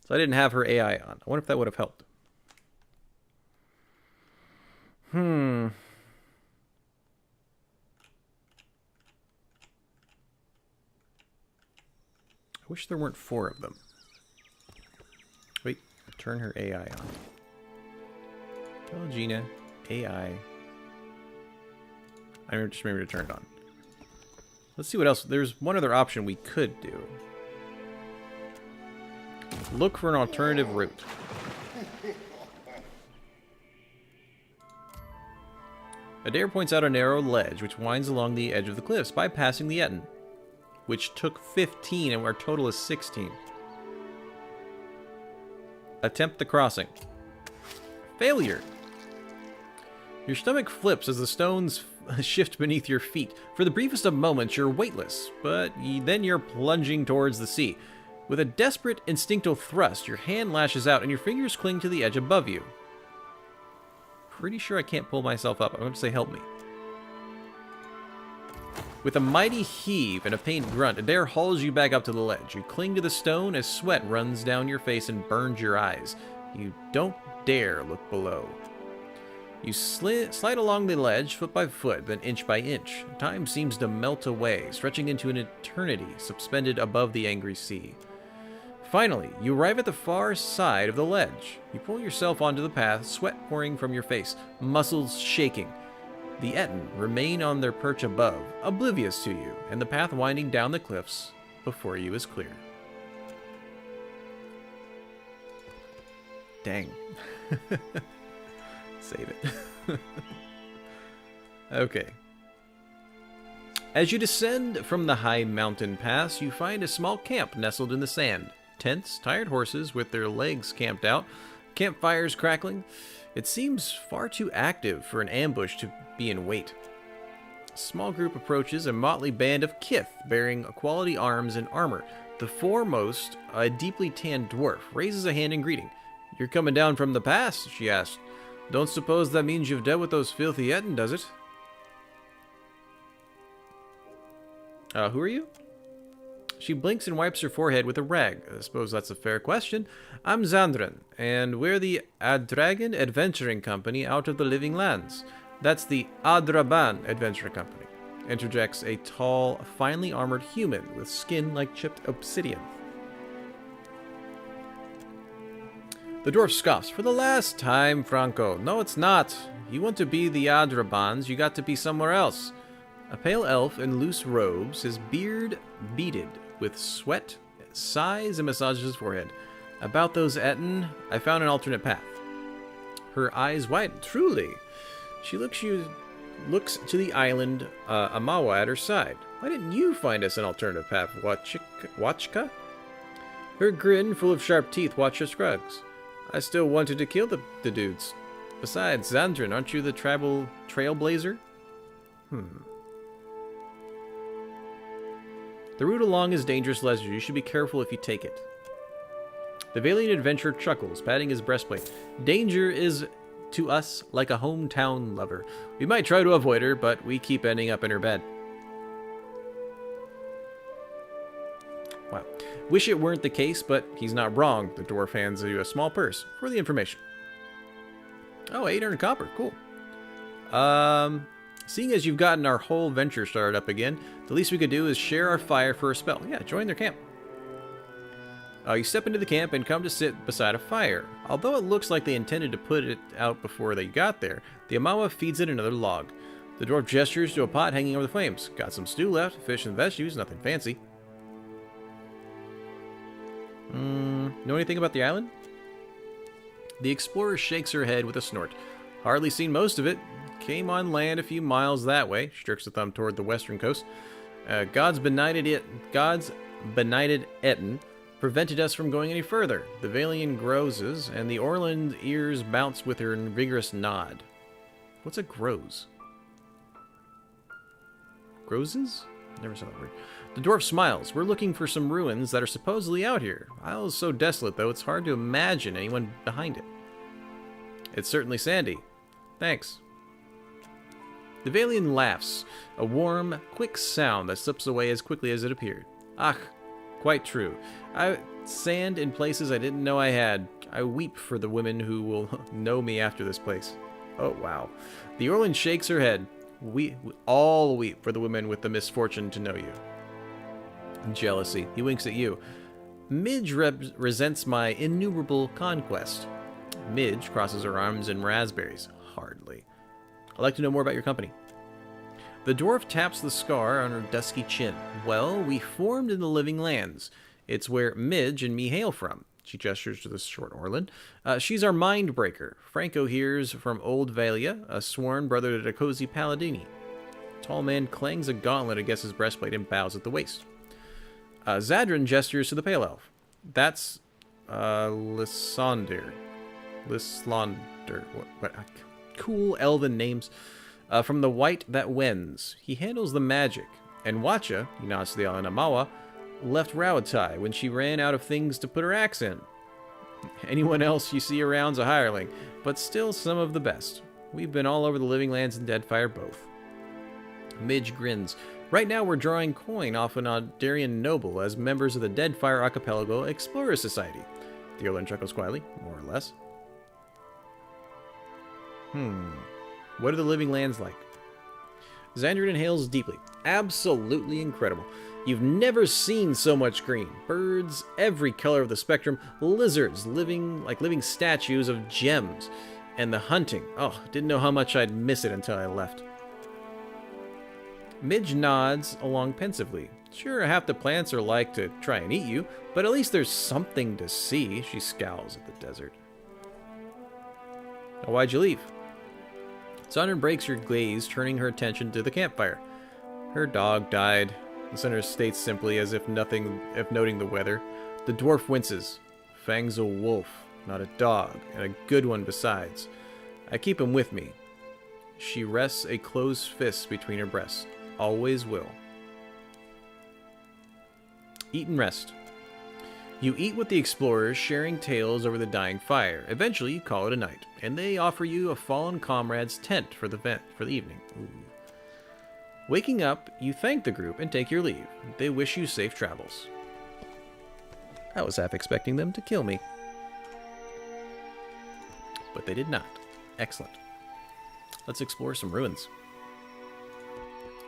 So I didn't have her AI on. I wonder if that would have helped. I wish there weren't 4 of them. Wait, turn her AI on. Tell Gina, AI. I just remember to turn it on. Let's see what else. There's one other option we could do. Look for an alternative route. Adair points out a narrow ledge which winds along the edge of the cliffs, bypassing the Etten, which took 15 and our total is 16. Attempt the crossing. Failure. Your stomach flips as the stones shift beneath your feet. For the briefest of moments, you're weightless, but then you're plunging towards the sea. With a desperate, instinctual thrust, your hand lashes out and your fingers cling to the edge above you. Pretty sure I can't pull myself up. I'm going to say help me. With a mighty heave and a pained grunt, Adair hauls you back up to the ledge. You cling to the stone as sweat runs down your face and burns your eyes. You don't dare look below. You slide along the ledge, foot by foot, then inch by inch. Time seems to melt away, stretching into an eternity, suspended above the angry sea. Finally, you arrive at the far side of the ledge. You pull yourself onto the path, sweat pouring from your face, muscles shaking. The Etten remain on their perch above, oblivious to you, and the path winding down the cliffs before you is clear. Dang. Save it. Okay. As you descend from the high mountain pass, you find a small camp nestled in the sand. Tents, tired horses with their legs camped out, campfires crackling. It seems far too active for an ambush to be in wait. A small group approaches, a motley band of kith bearing quality arms and armor. The foremost, a deeply tanned dwarf, raises a hand in greeting. "You're coming down from the pass?" she asked. "Don't suppose that means you've dealt with those filthy Etten, does it?" Who are you? She blinks and wipes her forehead with a rag. I suppose that's a fair question. "I'm Zandran, and we're the Adragan Adventuring Company out of the Living Lands." "That's the Adraban Adventuring Company," interjects a tall, finely armored human with skin like chipped obsidian. The dwarf scoffs. "For the last time, Franco. No, it's not. You want to be the Adrabans, you got to be somewhere else." A pale elf in loose robes, his beard beaded with sweat, sighs and massages his forehead. "About those Etten, I found an alternate path." Her eyes widen. "Truly?" She looks to the island Amawa at her side. "Why didn't you find us an alternative path, Watchka?" Her grin, full of sharp teeth, Watchka shrugs. "I still wanted to kill the dudes. Besides, Zandran, aren't you the trailblazer?" The route along is dangerous leisure. You should be careful if you take it. The valiant adventurer chuckles, patting his breastplate. "Danger is to us like a hometown lover. We might try to avoid her, but we keep ending up in her bed." Wow. Wish it weren't the case, but he's not wrong. The dwarf hands you a small purse for the information. Oh, 800 copper. Cool. Seeing as you've gotten our whole venture started up again, the least we could do is share our fire for a spell. Yeah, join their camp. You step into the camp and come to sit beside a fire. Although it looks like they intended to put it out before they got there, the Amawa feeds it another log. The dwarf gestures to a pot hanging over the flames. "Got some stew left, fish and veggies, nothing fancy." Know anything about the island? The explorer shakes her head with a snort. "Hardly seen most of it. Came on land a few miles that way." She jerks a thumb toward the western coast. God's benighted Etten prevented us from going any further." The Valian grozes, and the Orland ears bounce with her vigorous nod. What's a groze? Grozes? Never saw that word. The dwarf smiles. "We're looking for some ruins that are supposedly out here. Isle is so desolate, though, it's hard to imagine anyone behind it." "It's certainly sandy. Thanks." The Valian laughs, a warm, quick sound that slips away as quickly as it appeared. "Ach, quite true. Sand in places I didn't know I had. I weep for the women who will know me after this place. Oh, wow. The Orlan shakes her head. We all weep for the women with the misfortune to know you. Jealousy. He winks at you. Midge resents my innumerable conquest. Midge crosses her arms in raspberries. Hardly. I'd like to know more about your company. The dwarf taps the scar on her dusky chin. Well, we formed in the Living Lands. It's where Midge and me hail from. She gestures to the short Orlan. She's our mind breaker. Franco hears from Old Valia, a sworn brother to Dakosi Palladini. Tall man clangs a gauntlet against his breastplate and bows at the waist. Zadrin gestures to the pale elf. That's Lysander. What cool elven names. From the White That Wends. He handles the magic. And Wacha, he nods to the Alanamawa, left Rawatai when she ran out of things to put her axe in. Anyone else you see around's a hireling, but still some of the best. We've been all over the Living Lands and Deadfire both. Midge grins. Right now we're drawing coin off an Audarian noble as members of the Deadfire Archipelago Explorer Society. The Orlan chuckles quietly, more or less. What are the Living Lands like? Xandrid inhales deeply. Absolutely incredible. You've never seen so much green. Birds, every color of the spectrum. Lizards, living statues of gems. And the hunting. Oh, didn't know how much I'd miss it until I left. Midge nods along pensively. Sure, half the plants are like to try and eat you, but at least there's something to see. She scowls at the desert. Now, why'd you leave? Sondern breaks her gaze, turning her attention to the campfire. Her dog died. The center states simply, as if noting the weather. The dwarf winces. Fang's a wolf, not a dog, and a good one besides. I keep him with me. She rests a closed fist between her breasts. Always will. Eat and rest. You eat with the explorers, sharing tales over the dying fire. Eventually, you call it a night, and they offer you a fallen comrade's tent for the evening. Ooh. Waking up, you thank the group and take your leave. They wish you safe travels. I was half expecting them to kill me. But they did not. Excellent. Let's explore some ruins.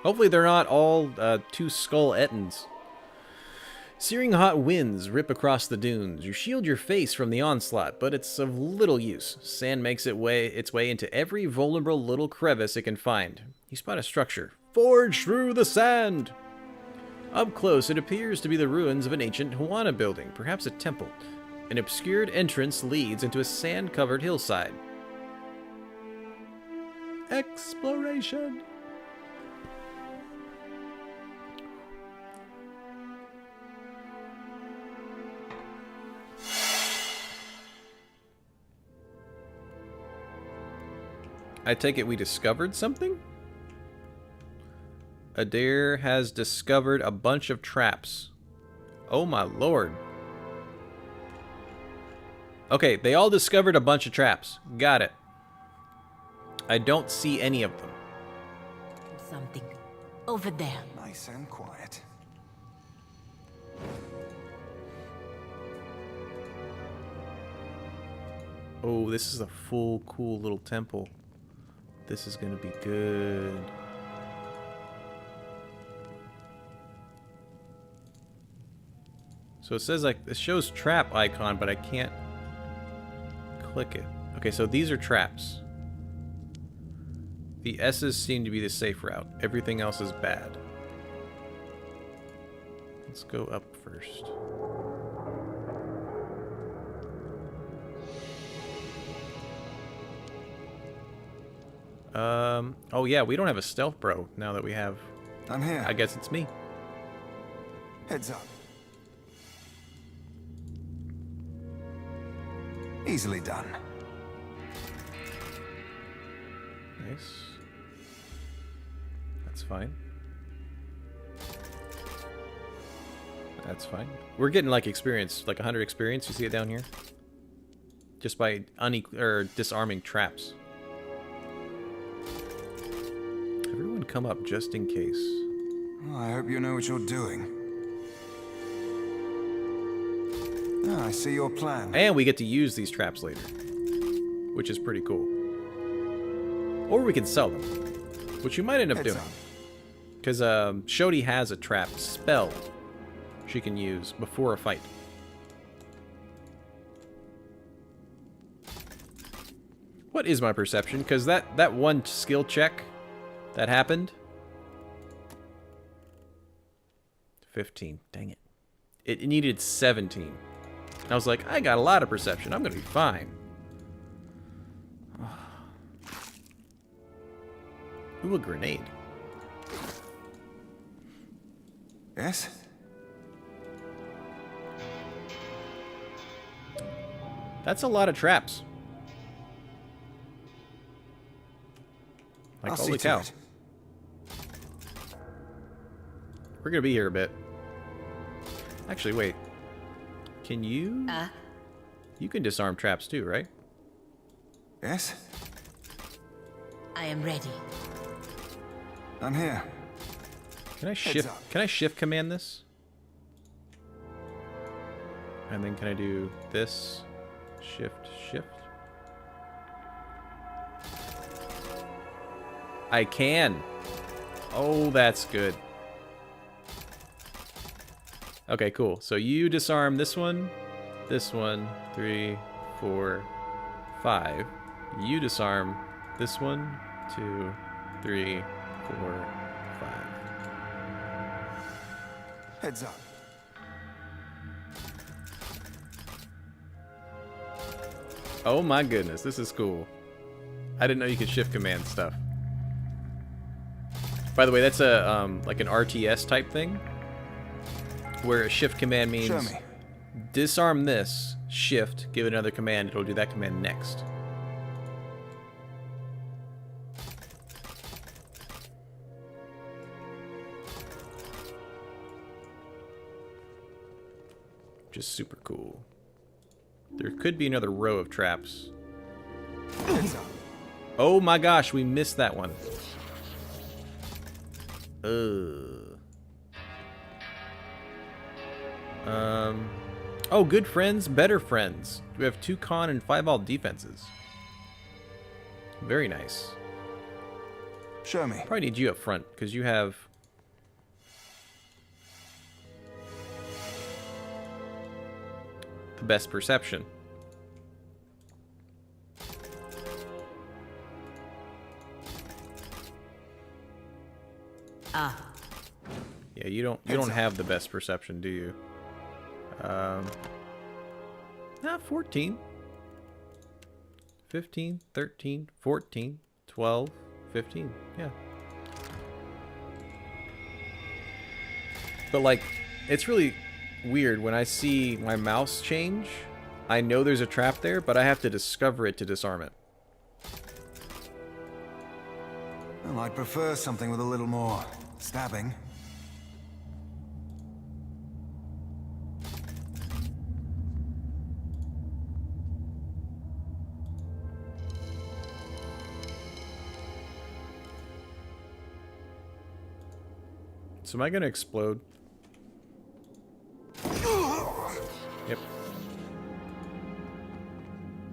Hopefully they're not all two skull Ettins. Searing hot winds rip across the dunes. You shield your face from the onslaught, but it's of little use. Sand makes its way into every vulnerable little crevice it can find. You spot a structure. Forge through the sand! Up close, it appears to be the ruins of an ancient Huana building, perhaps a temple. An obscured entrance leads into a sand-covered hillside. Exploration! I take it we discovered something? Adair has discovered a bunch of traps. Oh my lord. Okay, they all discovered a bunch of traps. Got it. I don't see any of them. Something over there. Nice and quiet. Oh, this is a full cool little temple. This is gonna be good. So it says like, it shows trap icon, but I can't click it. Okay, so these are traps. The S's seem to be the safe route. Everything else is bad. Let's go up first. Oh yeah, we don't have a stealth bro now that we have... I'm here. I guess it's me. Heads up. Easily done. Nice. That's fine. That's fine. We're getting like experience, like 100 experience. You see it down here? Just by disarming traps. Everyone come up just in case. Oh, I hope you know what you're doing. Ah, I see your plan. And we get to use these traps later, which is pretty cool. Or we can sell them, which you might end up Heads doing. up. Because Shodi has a trap spell she can use before a fight. What is my perception? Because that one skill check that happened... 15. Dang it. It needed 17. I was like, I got a lot of perception. I'm going to be fine. Ooh, a grenade. Yes? That's a lot of traps. Like, I'll holy see to cow. it. We're going to be here a bit. Actually, wait. Can you... You can disarm traps too, right? Yes? I am ready. I'm here. Can I Heads shift? up. Can I shift command this? And then can I do this? Shift, shift. I can. Oh, that's good. Okay, cool. So you disarm this one, 3, 4, 5. You disarm this 1, 2, 3, 4, 5. Heads up. Oh my goodness, this is cool. I didn't know you could shift command stuff. By the way, that's a like an RTS type thing, where a shift command means Show me. disarm this, shift, give it another command, it'll do that command next. Just super cool. There could be another row of traps. Heads up. Oh my gosh, we missed that one. Oh, good friends, better friends. We have 2 con and 5 all defenses. Very nice. Show me. Probably need you up front, because you have... the best perception. Yeah, you don't have the best perception, do you? 14. 15, 13, 14, 12, 15. Yeah. But like, it's really weird when I see my mouse change. I know there's a trap there, but I have to discover it to disarm it. Well, I'd prefer something with a little more stabbing. So am I gonna explode? Yep.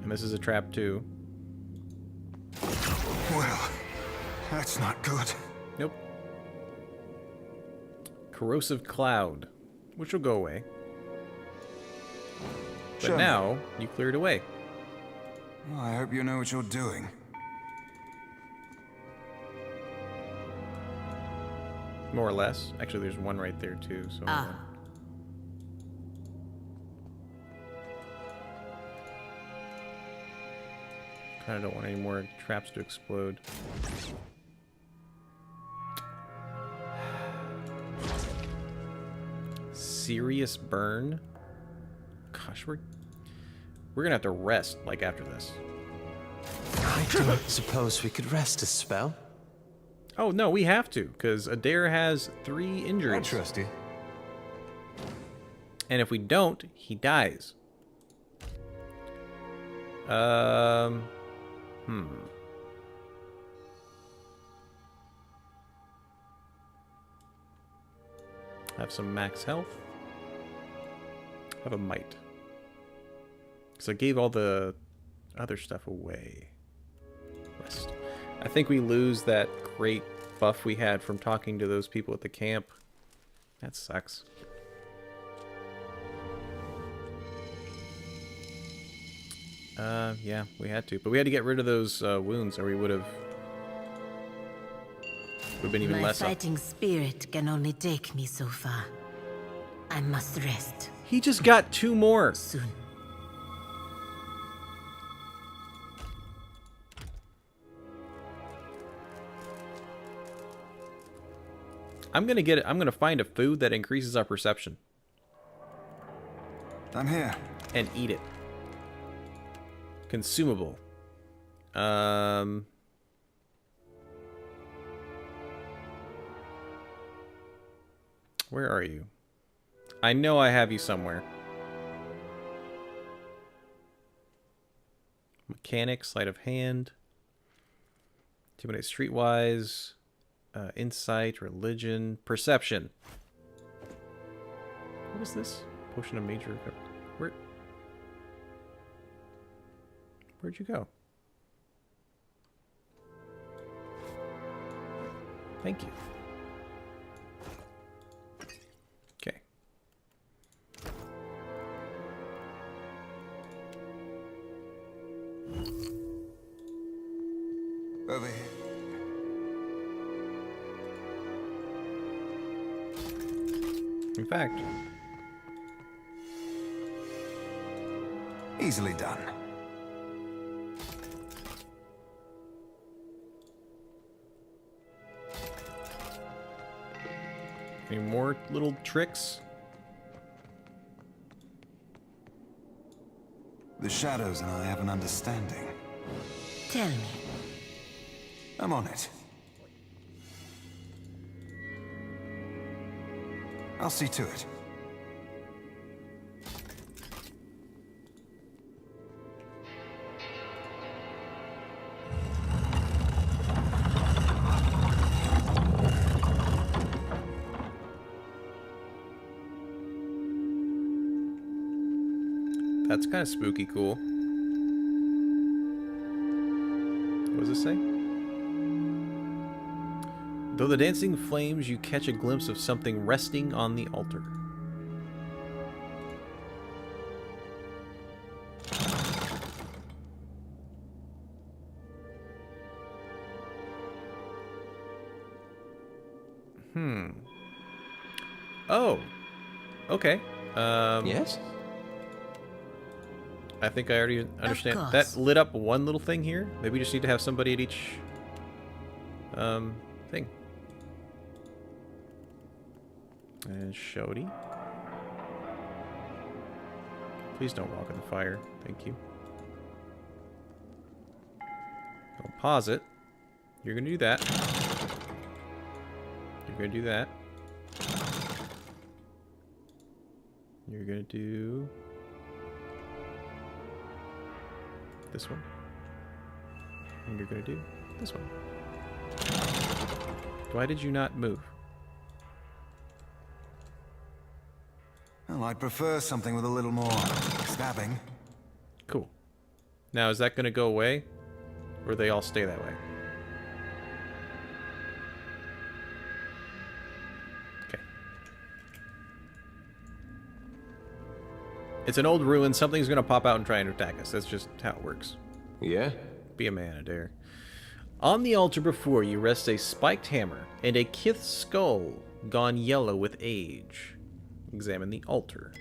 And this is a trap too. Well, that's not good. Nope. Corrosive cloud, which will go away. But Show me. now you cleared away. Well, I hope you know what you're doing. More or less. Actually, there's one right there too. So. Kind of don't want any more traps to explode. Serious burn. Gosh, we're gonna have to rest like after this. I don't suppose we could rest a spell. Oh no, we have to, because Adair has 3 I injuries. trust you. And if we don't, he dies. Have some max health. Have a might. Because I gave all the other stuff away. Rest. I think we lose that great buff we had from talking to those people at the camp. That sucks. Yeah, we had to. But we had to get rid of those wounds, or we would have been even My less up. fighting spirit can only take me so far. I must rest He just got 2 more. soon. I'm gonna find a food that increases our perception I'm here. and eat it. Consumable. Where are you? I know I have you somewhere. Mechanics, sleight of hand. Intimidate streetwise. Insight, religion, perception. What is this? Potion of major recovery. Where'd you go? Thank you. Okay. Over here. In fact, Easily done. any more little tricks? The shadows and I have an understanding. Tell me, I'm on it. I'll see to it. That's kind of spooky cool. What does it say? Though the dancing flames, you catch a glimpse of something resting on the altar. Oh. Okay. Yes? I think I already understand. course. That lit up one little thing here. Maybe we just need to have somebody at each thing. And Shodi. Please don't walk in the fire. Thank you. I'll pause it. You're gonna do that. You're gonna do that. You're gonna do this one. And you're gonna do this one. Why did you not move? Well, I'd prefer something with a little more stabbing. Cool. Now, is that gonna go away? Or they all stay that way? Okay. It's an old ruin. Something's gonna pop out and try and attack us. That's just how it works. Yeah? Be a man, Adair. On the altar before you rests a spiked hammer and a kith skull gone yellow with age. Examine the altar.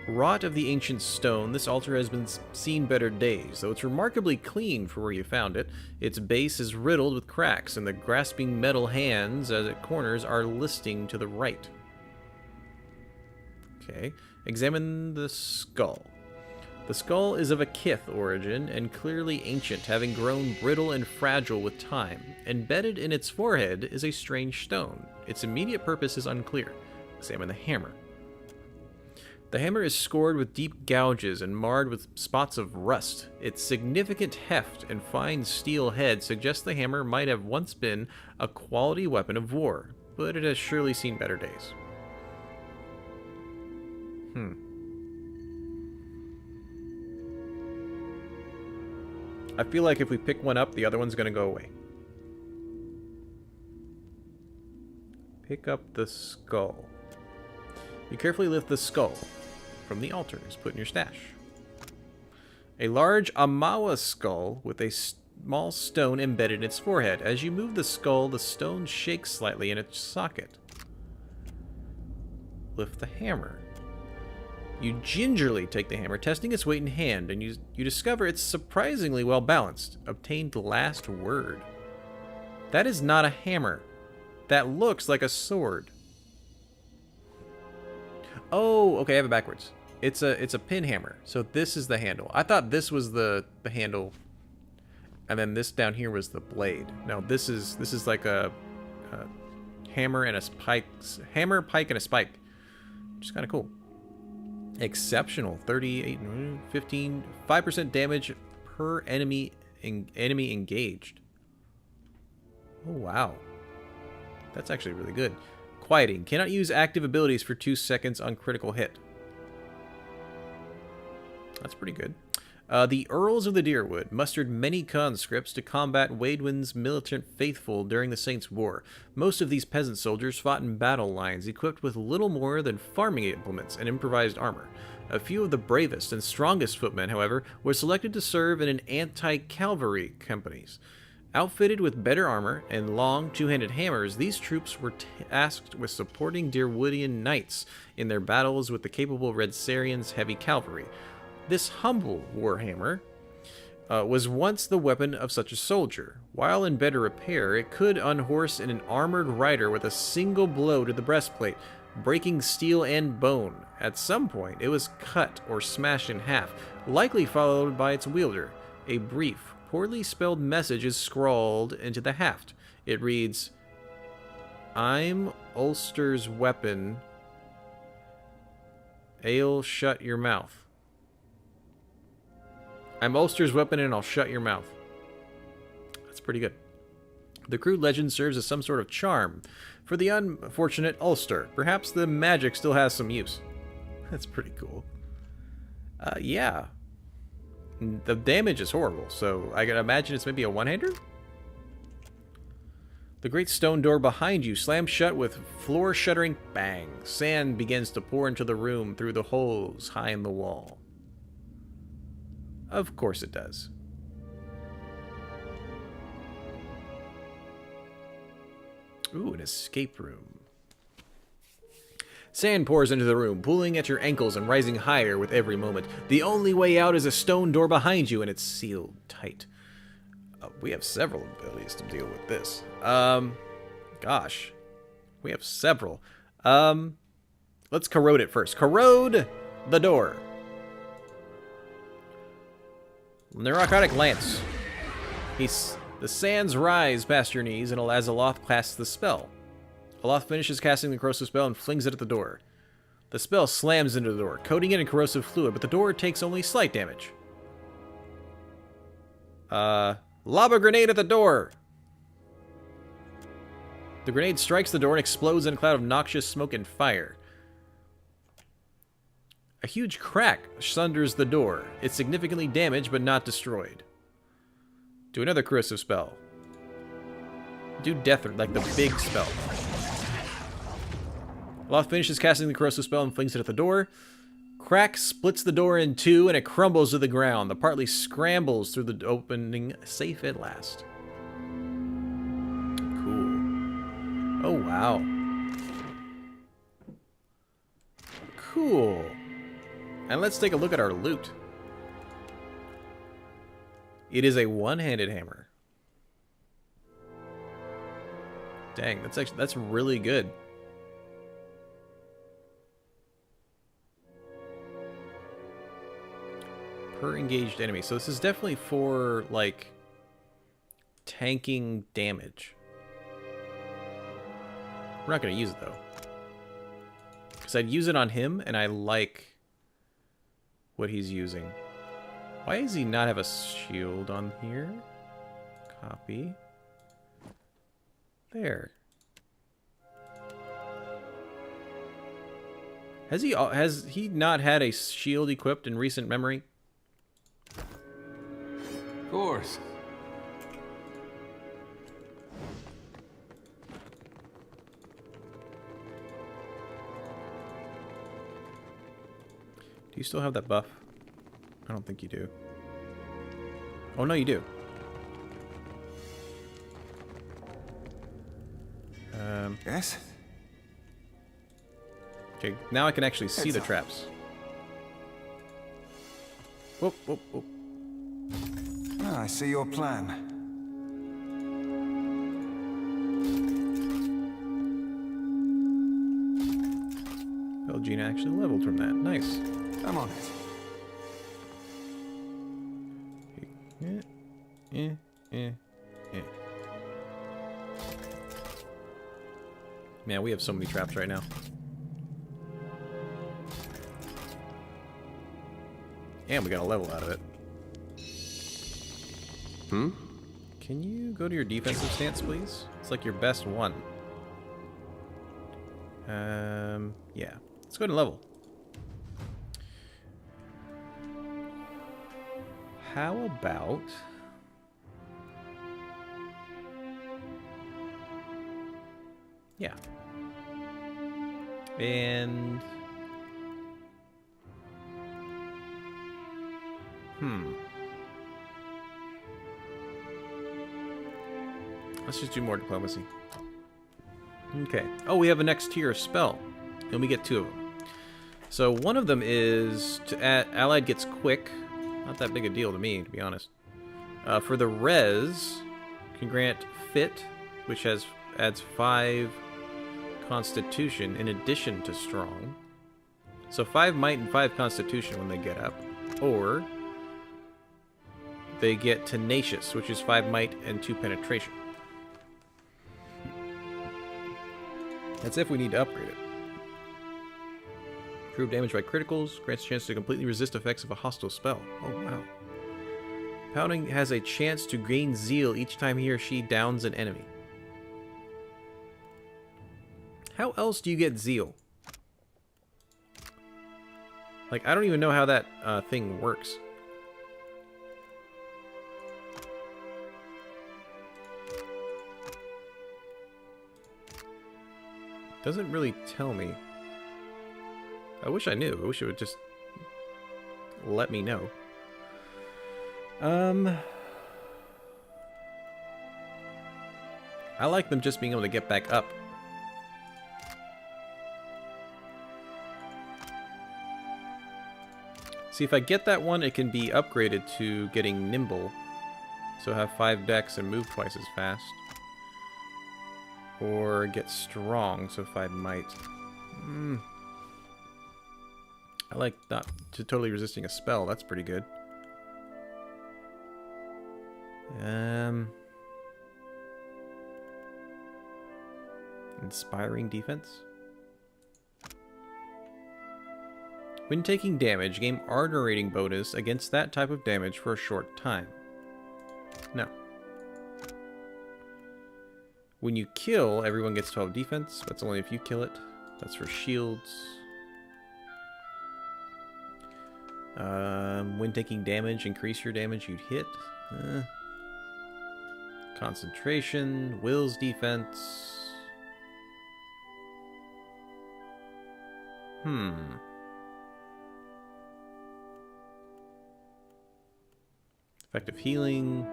Wrought of the ancient stone, this altar has been seen better days, though it's remarkably clean for where you found it. Its base is riddled with cracks, and the grasping metal hands at its corners are listing to the right. Okay, examine the skull. The skull is of a kith origin and clearly ancient, having grown brittle and fragile with time. Embedded in its forehead is a strange stone. Its immediate purpose is unclear. Examine the hammer. The hammer is scored with deep gouges and marred with spots of rust. Its significant heft and fine steel head suggest the hammer might have once been a quality weapon of war, but it has surely seen better days. I feel like if we pick one up, the other one's gonna go away. Pick up the skull. You carefully lift the skull from the altar. Just put in your stash. A large Amawa skull with a small stone embedded in its forehead. As you move the skull, the stone shakes slightly in its socket. Lift the hammer. You gingerly take the hammer, testing its weight in hand, and you discover it's surprisingly well balanced. Obtained last word. That is not a hammer. That looks like a sword. Oh, okay, I have it backwards. It's a pin hammer. So this is the handle. I thought this was the handle, and then this down here was the blade. No, this is like a hammer and a spike. Hammer, pike, and a spike. Which is kind of cool. Exceptional. 38, 15, 5% damage per enemy engaged. Oh, wow. That's actually really good. Quieting. Cannot use active abilities for 2 seconds on critical hit. That's pretty good. The Earls of the Deerwood mustered many conscripts to combat Waidwin's militant faithful during the Saints' War. Most of these peasant soldiers fought in battle lines, equipped with little more than farming implements and improvised armor. A few of the bravest and strongest footmen, however, were selected to serve in an anti-cavalry companies. Outfitted with better armor and long, two-handed hammers, these troops were tasked with supporting Deerwoodian knights in their battles with the capable Red Sarian's heavy cavalry. This humble warhammer was once the weapon of such a soldier. While in better repair, it could unhorse an armored rider with a single blow to the breastplate, breaking steel and bone. At some point, it was cut or smashed in half, likely followed by its wielder. A brief, poorly spelled message is scrawled into the haft. It reads, "I'm Ulster's weapon. I'll shut your mouth." I'm Ulster's weapon and I'll shut your mouth. That's pretty good. The crude legend serves as some sort of charm for the unfortunate Ulster. Perhaps the magic still has some use. That's pretty cool. Yeah. The damage is horrible, so I can imagine it's maybe a one-hander? The great stone door behind you slams shut with floor-shuttering bang. Sand begins to pour into the room through the holes high in the wall. Of course it does. Ooh, an escape room. Sand pours into the room, pulling at your ankles and rising higher with every moment. The only way out is a stone door behind you, and it's sealed tight. We have several abilities to deal with this. Gosh. We have several. Let's corrode it first. Corrode the door. Narcotic Lance. The sands rise past your knees, and as Aloth casts the spell. Aloth finishes casting the corrosive spell and flings it at the door. The spell slams into the door, coating it in corrosive fluid, but the door takes only slight damage. Lob a grenade at the door! The grenade strikes the door and explodes in a cloud of noxious smoke and fire. A huge crack sunders the door. It's significantly damaged, but not destroyed. Do another corrosive spell. Do death, like the big spell. Aloth finishes casting the corrosive spell and flings it at the door. Crack splits the door in two, and it crumbles to the ground. The partly scrambles through the opening, safe at last. Cool. Oh, wow. Cool. And let's take a look at our loot. It is a one-handed hammer. Dang, that's really good. Per engaged enemy. So this is definitely for, like, tanking damage. We're not going to use it, though. Because I'd use it on him, and I like what he's using. Why does he not have a shield on here? Copy. There. Has he not had a shield equipped in recent memory? Of course. Do you still have that buff? I don't think you do. Oh, no, you do. Yes? Okay, now I can actually see the traps. Whoop, whoop, whoop. Ah, I see your plan. Belgina actually leveled from that. Nice. I'm on it. Man, we have so many traps right now. And we got a level out of it. Hmm? Can you go to your defensive stance, please? It's like your best one. Yeah. Let's go to level. How about... Yeah. And... Let's just do more diplomacy. Okay. Oh, we have a next tier spell. And we get 2 of them. So one of them is to add allied gets quick. Not that big a deal to me, to be honest. For the res, can grant fit, which adds 5 constitution in addition to strong. So 5 might and 5 constitution when they get up. Or they get tenacious, which is 5 might and 2 penetration. That's if we need to upgrade it. Improve damage by criticals. Grants a chance to completely resist effects of a hostile spell. Oh, wow. Pounding has a chance to gain zeal each time he or she downs an enemy. How else do you get zeal? Like, I don't even know how that thing works. Doesn't really tell me. I wish I knew. I wish it would just let me know. I like them just being able to get back up. See, if I get that one, it can be upgraded to getting nimble. So have 5 dex and move twice as fast. Or get strong, so 5 might. I like not to totally resisting a spell. That's pretty good. Inspiring defense. When taking damage, gain armor rating bonus against that type of damage for a short time. No. When you kill, everyone gets 12 defense. That's only if you kill it. That's for shields. When taking damage, increase your damage you'd hit. Concentration, will's defense. Effective healing.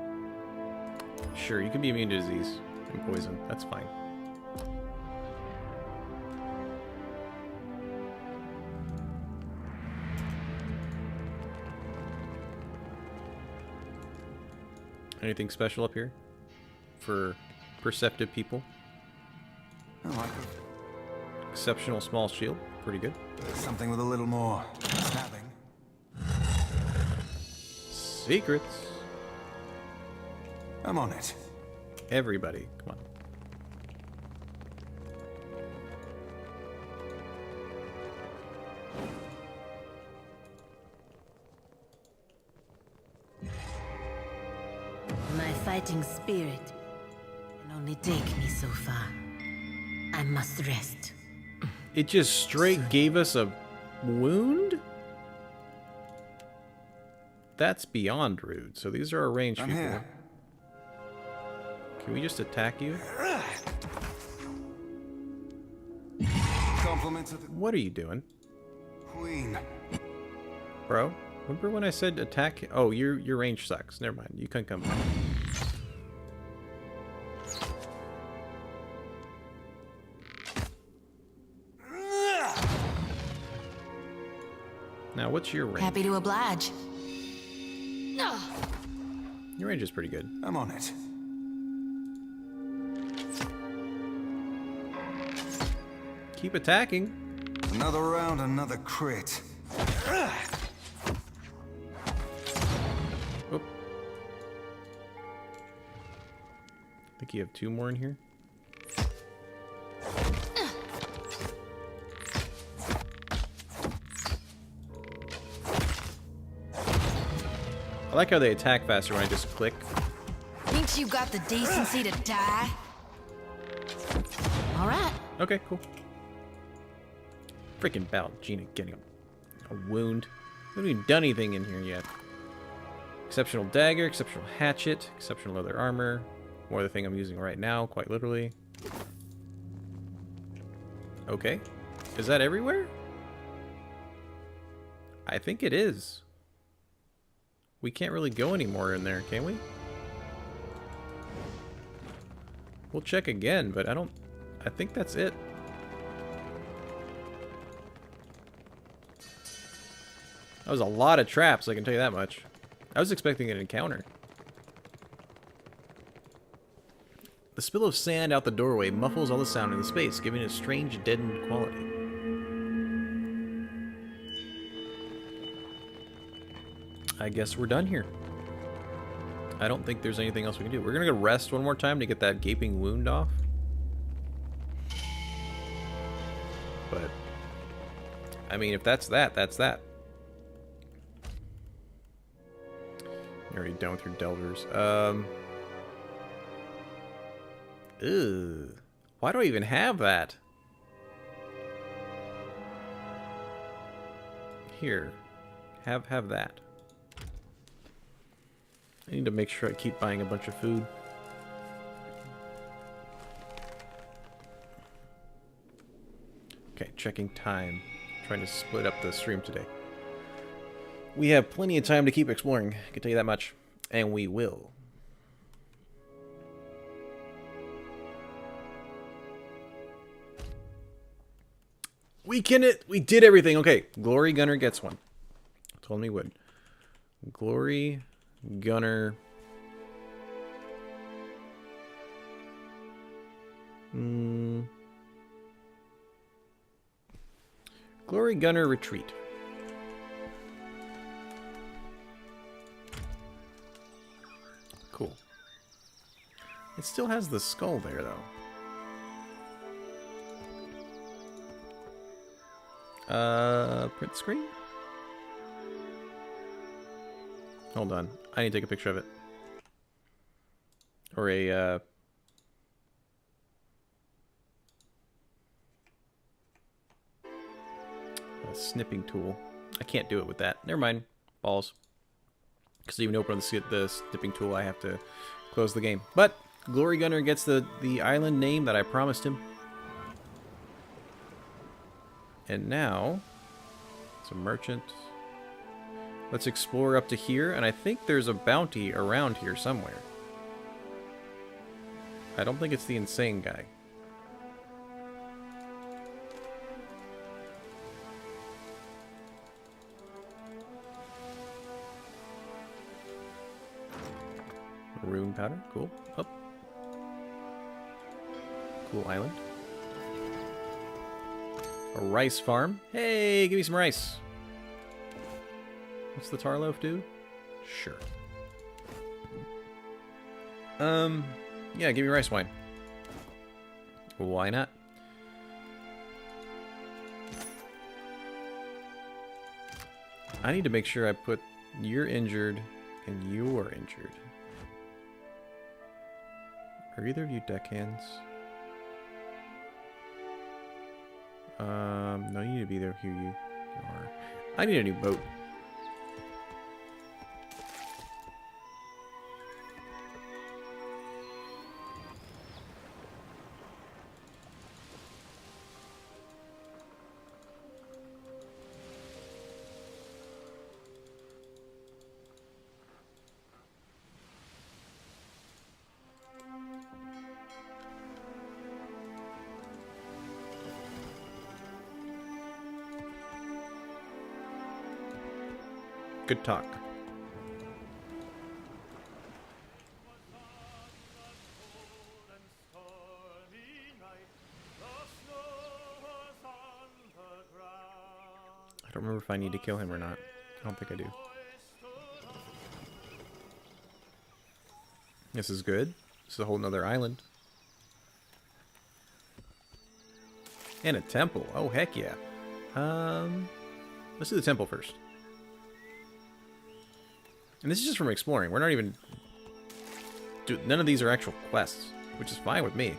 Sure, you can be immune to disease and poison. That's fine. Anything special up here for perceptive people? I like it. Exceptional small shield. Pretty good. Something with a little more snapping. Secrets. I'm on it. Everybody, come on. My fighting spirit can only take me so far. I must rest. It just straight gave us a wound? that's beyond rude. So these are our ranged I'm people. here. Can we just attack you? Compliments of the What are you doing? Queen. Bro, remember when I said attack? Oh, your range sucks. Never mind. You can come back. Now, what's your range? Happy to oblige. Your range is pretty good. I'm on it. Keep attacking. Another round, another crit. Oh. I think you have 2 more in here. I like how they attack faster when I just click. Think you got the decency to die? All right. Okay, cool. Freaking Gina getting a wound. We haven't even done anything in here yet. Exceptional dagger, exceptional hatchet, exceptional leather armor. More the thing I'm using right now, quite literally. Okay. Is that everywhere? I think it is. We can't really go anymore in there, can we? We'll check again, but I think that's it. That was a lot of traps, I can tell you that much. I was expecting an encounter. The spill of sand out the doorway muffles all the sound in the space, giving it a strange, deadened quality. I guess we're done here. I don't think there's anything else we can do. We're gonna go rest one more time to get that gaping wound off. But, I mean, if that's that, that's that. You're already done with your Delvers. Ew. Why do I even have that? Here. Have that. I need to make sure I keep buying a bunch of food. Okay, checking time. Trying to split up the stream today. We have plenty of time to keep exploring, I can tell you that much. And we will. We did everything. Okay, Glory Gunner gets one. Told me he would. Glory Gunner. Glory Gunner Retreat. Cool. It still has the skull there, though. Print screen? Hold on. I need to take a picture of it. Or a snipping tool. I can't do it with that. Never mind. Balls. Because even open the snipping tool, I have to close the game. But Glory Gunner gets the island name that I promised him. And now, it's a merchant. Let's explore up to here, and I think there's a bounty around here somewhere. I don't think it's the insane guy. Rune powder, cool. Up. Cool island. A rice farm. Hey, give me some rice. What's the tar loaf do? Sure. Yeah, give me rice wine. Why not? I need to make sure I put you're injured and you're injured. Are either of you deckhands? No, you need to be there. Here you are. I need a new boat. Good talk. I don't remember if I need to kill him or not. I don't think I do. This is good. This is a whole nother island. And a temple. Oh, heck yeah. Let's do the temple first. And this is just from exploring. We're not even... Dude, none of these are actual quests, which is fine with me.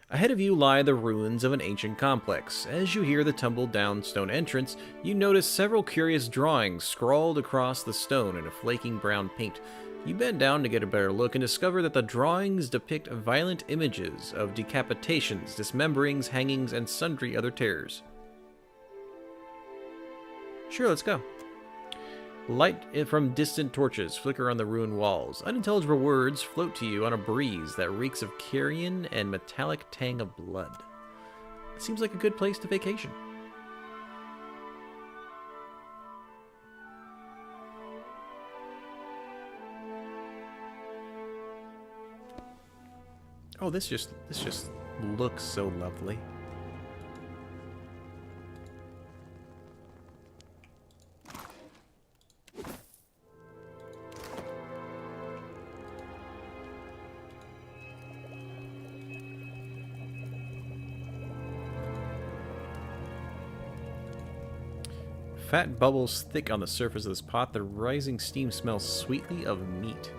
Ahead of you lie the ruins of an ancient complex. As you hear the tumbled-down stone entrance, you notice several curious drawings scrawled across the stone in a flaking brown paint. You bend down to get a better look and discover that the drawings depict violent images of decapitations, dismemberings, hangings, and sundry other terrors. Sure, let's go. Light from distant torches flicker on the ruined walls. Unintelligible words float to you on a breeze that reeks of carrion and metallic tang of blood. It seems like a good place to vacation. Oh, this just looks so lovely. Fat bubbles thick on the surface of this pot. The rising steam smells sweetly of meat.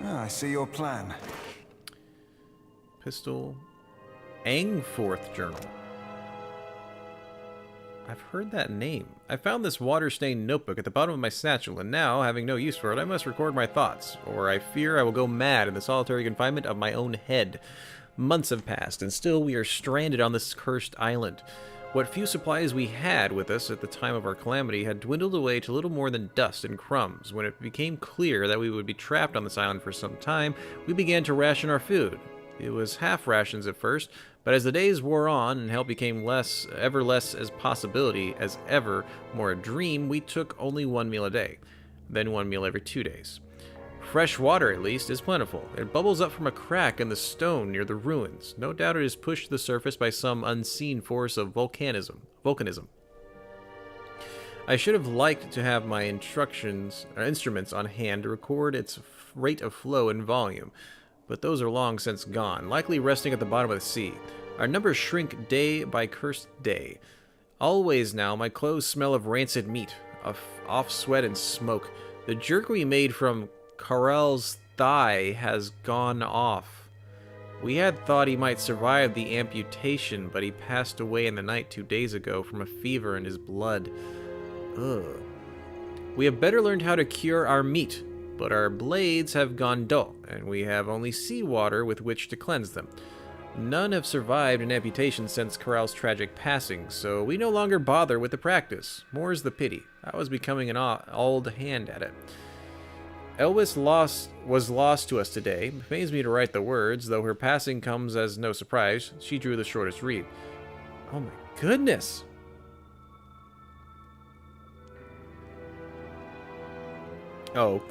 Ah, I see your plan. Pistol. Angforth Journal. I've heard that name. I found this water-stained notebook at the bottom of my satchel, and now, having no use for it, I must record my thoughts, or I fear I will go mad in the solitary confinement of my own head. Months have passed, and still we are stranded on this cursed island. What few supplies we had with us at the time of our calamity had dwindled away to little more than dust and crumbs. When it became clear that we would be trapped on this island for some time, we began to ration our food. It was half rations at first, but as the days wore on and help became ever less as possibility, as ever more a dream, we took only one meal a day, then one meal every 2 days. Fresh water, at least, is plentiful. It bubbles up from a crack in the stone near the ruins. No doubt it is pushed to the surface by some unseen force of volcanism. I should have liked to have my instruments on hand to record its rate of flow and volume, but those are long since gone, likely resting at the bottom of the sea. Our numbers shrink day by cursed day. Always now, my clothes smell of rancid meat, of off sweat and smoke. The jerk we made from Karel's thigh has gone off. We had thought he might survive the amputation, but he passed away in the night 2 days ago from a fever in his blood. Ugh. We have better learned how to cure our meat, but our blades have gone dull, and we have only seawater with which to cleanse them. None have survived an amputation since Karel's tragic passing, so we no longer bother with the practice. More's the pity. I was becoming an old hand at it. Elvis was lost to us today. It pains me to write the words, though her passing comes as no surprise. She drew the shortest reed. Oh my goodness! Oh,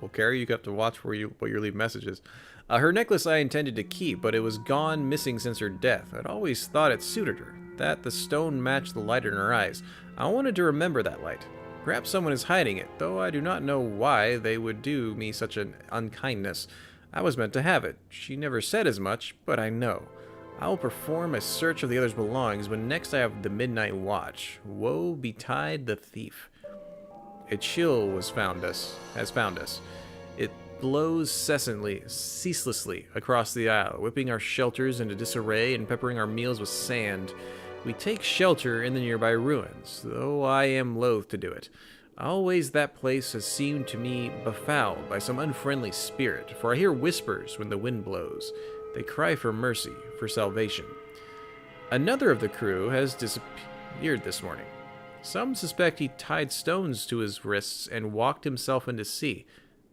well, Carrie, you have to watch what you leave messages. Her necklace I intended to keep, but it was gone missing since her death. I'd always thought it suited her, that the stone matched the light in her eyes. I wanted to remember that light. Perhaps someone is hiding it, though I do not know why they would do me such an unkindness. I was meant to have it. She never said as much, but I know. I will perform a search of the other's belongings when next I have the midnight watch. Woe betide the thief. A chill has found us. It blows ceaselessly across the isle, whipping our shelters into disarray and peppering our meals with sand. We take shelter in the nearby ruins, though I am loath to do it. Always that place has seemed to me befouled by some unfriendly spirit, for I hear whispers when the wind blows. They cry for mercy, for salvation. Another of the crew has disappeared this morning. Some suspect he tied stones to his wrists and walked himself into sea,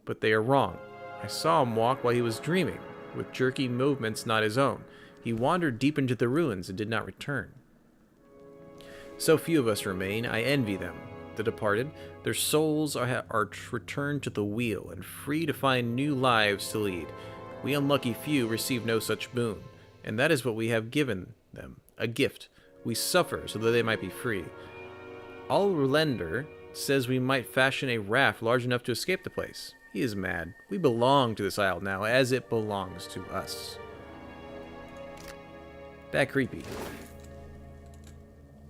but they are wrong. I saw him walk while he was dreaming, with jerky movements not his own. He wandered deep into the ruins and did not return. So few of us remain, I envy them. The departed, their souls are returned to the wheel and free to find new lives to lead. We unlucky few receive no such boon, and that is what we have given them, a gift. We suffer so that they might be free. Allrelender says we might fashion a raft large enough to escape the place. He is mad. We belong to this isle now, as it belongs to us. That creepy.